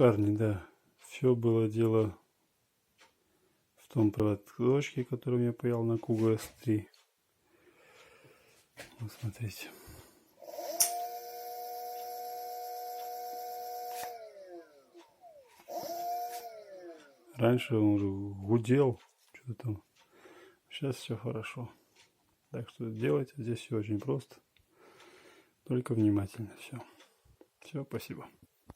парни, да. Все было дело в том проводочке, которым я паял на Kuga S3. Вот смотрите. Раньше он уже гудел, что-то там. Сейчас все хорошо. Так что делать здесь все очень просто. Только внимательно все. Все, спасибо.